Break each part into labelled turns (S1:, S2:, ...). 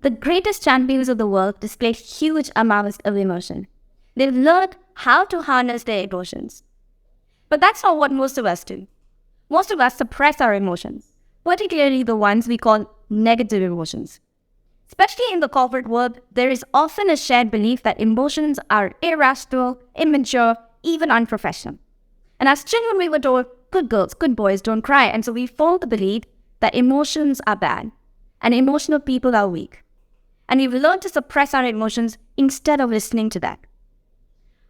S1: The greatest champions of the world display huge amounts of emotion. They've learned how to harness their emotions. But that's not what most of us do. Most of us suppress our emotions, particularly the ones we call negative emotions. Especially in the corporate world, there is often a shared belief that emotions are irrational, immature, even unprofessional. And as children, we were told, good girls, good boys, don't cry. And so we formed the belief that emotions are bad and emotional people are weak. And we've learned to suppress our emotions instead of listening to that.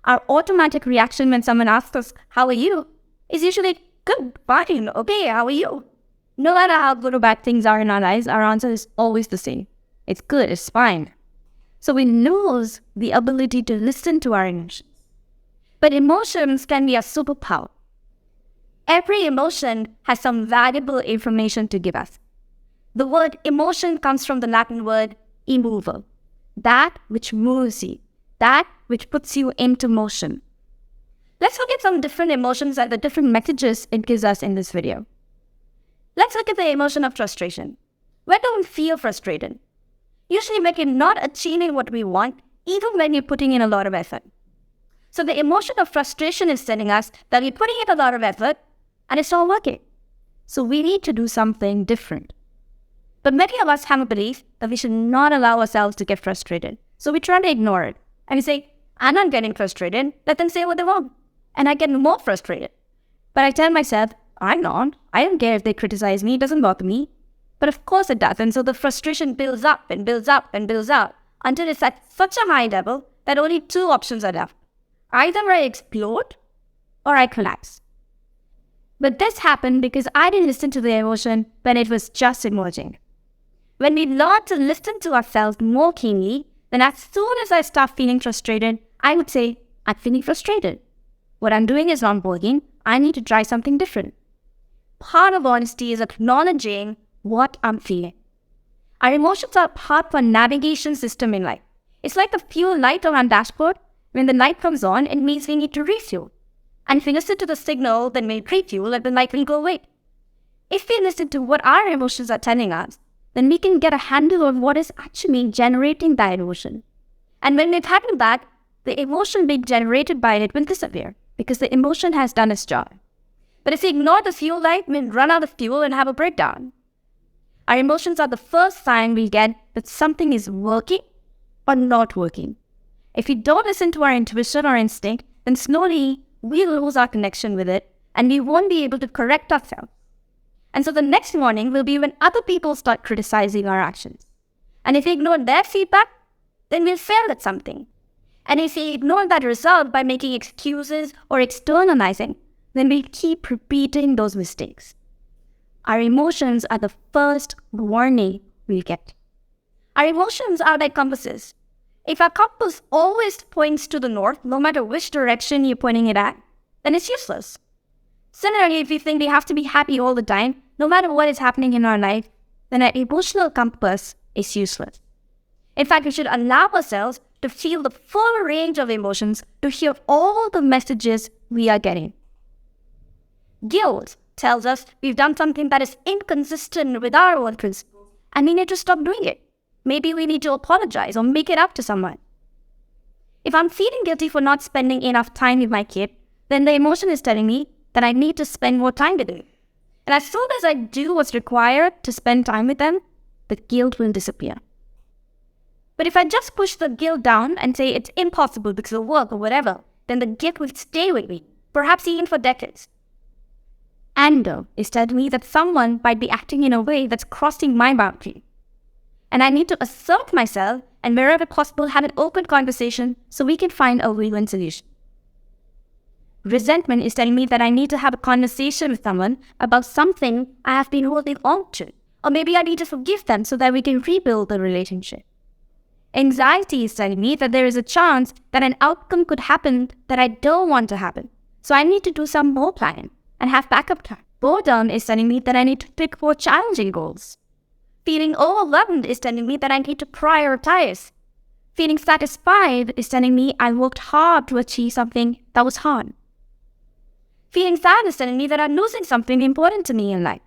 S1: Our automatic reaction when someone asks us, how are you? Is usually, good, fine, okay, how are you? No matter how good or bad things are in our lives, our answer is always the same. It's good, it's fine. So we lose the ability to listen to our emotions. But emotions can be a superpower. Every emotion has some valuable information to give us. The word emotion comes from the Latin word immover, that which moves you, that which puts you into motion. Let's look at some different emotions and the different messages it gives us in this video. Let's look at the emotion of frustration. When do we feel frustrated? Usually when you're not achieving what we want, even when you're putting in a lot of effort. So the emotion of frustration is telling us that we're putting in a lot of effort and it's not working. So we need to do something different. But many of us have a belief that we should not allow ourselves to get frustrated. So we try to ignore it. And we say, I'm not getting frustrated. Let them say what they want. And I get more frustrated. But I tell myself, I'm not. I don't care if they criticize me. It doesn't bother me. But of course it does. And so the frustration builds up and builds up and builds up until it's at such a high level that only two options are left. Either I explode or I collapse. But this happened because I didn't listen to the emotion when it was just emerging. When we learn to listen to ourselves more keenly, then as soon as I start feeling frustrated, I would say, I'm feeling frustrated. What I'm doing is not working. I need to try something different. Part of honesty is acknowledging what I'm feeling. Our emotions are part of our navigation system in life. It's like the fuel light on our dashboard. When the light comes on, it means we need to refuel. And if we listen to the signal, then we refuel and the light will go away. If we listen to what our emotions are telling us, then we can get a handle on what is actually generating that emotion. And when we've handled that, the emotion being generated by it will disappear because the emotion has done its job. But if we ignore the fuel light, we'll run out of fuel and have a breakdown. Our emotions are the first sign we get that something is working or not working. If we don't listen to our intuition or instinct, then slowly we'll lose our connection with it and we won't be able to correct ourselves. And so the next morning will be when other people start criticizing our actions. And if we ignore their feedback, then we'll fail at something. And if we ignore that result by making excuses or externalizing, then we keep repeating those mistakes. Our emotions are the first warning we get. Our emotions are like compasses. If our compass always points to the north, no matter which direction you're pointing it at, then it's useless. Similarly, if we think we have to be happy all the time, no matter what is happening in our life, then our emotional compass is useless. In fact, we should allow ourselves to feel the full range of emotions, to hear all the messages we are getting. Guilt tells us we've done something that is inconsistent with our own principles, and we need to stop doing it. Maybe we need to apologize or make it up to someone. If I'm feeling guilty for not spending enough time with my kid, then the emotion is telling me that I need to spend more time with them. And as soon as I do what's required to spend time with them, the guilt will disappear. But if I just push the guilt down and say it's impossible because of work or whatever, then the guilt will stay with me, perhaps even for decades. Anger is telling me that someone might be acting in a way that's crossing my boundary. And I need to assert myself and wherever possible have an open conversation so we can find a win-win solution. Resentment is telling me that I need to have a conversation with someone about something I have been holding on to. Or maybe I need to forgive them so that we can rebuild the relationship. Anxiety is telling me that there is a chance that an outcome could happen that I don't want to happen. So I need to do some more planning and have backup time. Boredom is telling me that I need to pick more challenging goals. Feeling overwhelmed is telling me that I need to prioritize. Feeling satisfied is telling me I worked hard to achieve something that was hard. Feeling sad is telling me that I'm losing something important to me in life.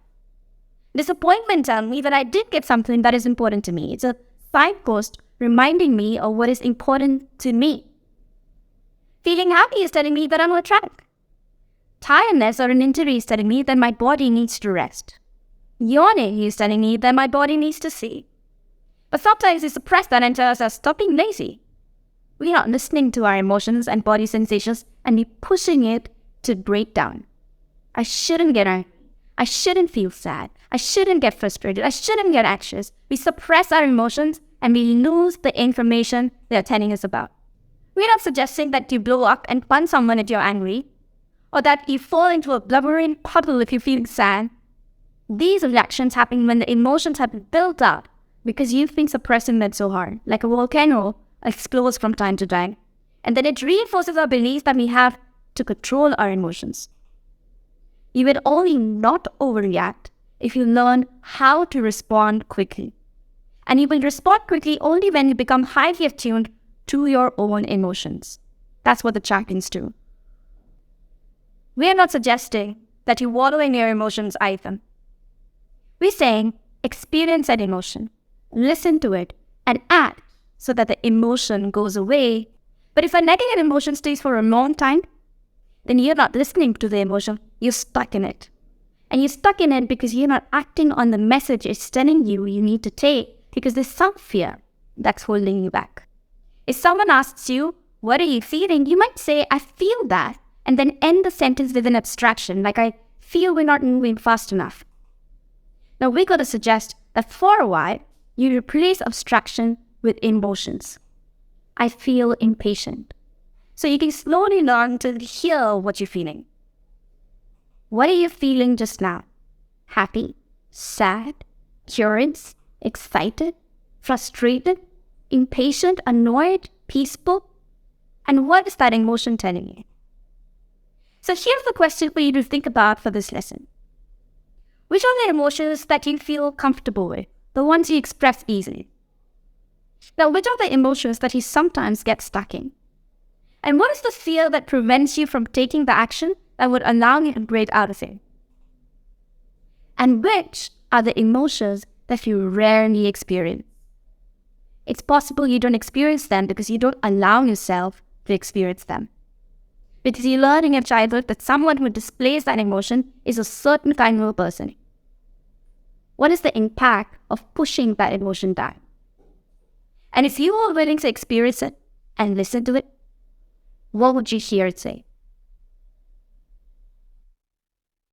S1: Disappointment tells me that I did get something that is important to me. It's a signpost reminding me of what is important to me. Feeling happy is telling me that I'm on track. Tiredness or an injury is telling me that my body needs to rest. Yawning is telling me that my body needs to sleep. But sometimes we suppress that and tell ourselves, stop being lazy. We are not listening to our emotions and body sensations and we pushing it to break down. I shouldn't get angry. I shouldn't feel sad. I shouldn't get frustrated. I shouldn't get anxious. We suppress our emotions and we lose the information they're telling us about. We're not suggesting that you blow up and punch someone if you're angry, or that you fall into a blubbering puddle if you're feeling sad. These reactions happen when the emotions have been built up because you've been suppressing them so hard, like a volcano explodes from time to time. And then it reinforces our belief that we have to control our emotions. You will only not overreact if you learn how to respond quickly. And you will respond quickly only when you become highly attuned to your own emotions. That's what the champions do. We are not suggesting that you wallow in your emotions either. We're saying experience an emotion, listen to it, and act so that the emotion goes away. But if a negative emotion stays for a long time, then you're not listening to the emotion, you're stuck in it. And you're stuck in it because you're not acting on the message it's telling you need to take, because there's some fear that's holding you back. If someone asks you, what are you feeling? You might say, I feel that, and then end the sentence with an abstraction, like I feel we're not moving fast enough. Now we're going to suggest that for a while, you replace abstraction with emotions. I impatient. Impatient. So you can slowly learn to hear what you're feeling. What are you feeling just now? Happy, sad, curious, excited, frustrated, impatient, annoyed, peaceful? And what is that emotion telling you? So here's the question for you to think about for this lesson. Which are the emotions that you feel comfortable with? The ones you express easily. Now, which are the emotions that you sometimes get stuck in? And what is the fear that prevents you from taking the action that would allow you to break out of it? And which are the emotions that you rarely experience? It's possible you don't experience them because you don't allow yourself to experience them. Because you learn in your childhood that someone who displays that emotion is a certain kind of a person. What is the impact of pushing that emotion down? And if you are willing to experience it and listen to it, what would you hear it say?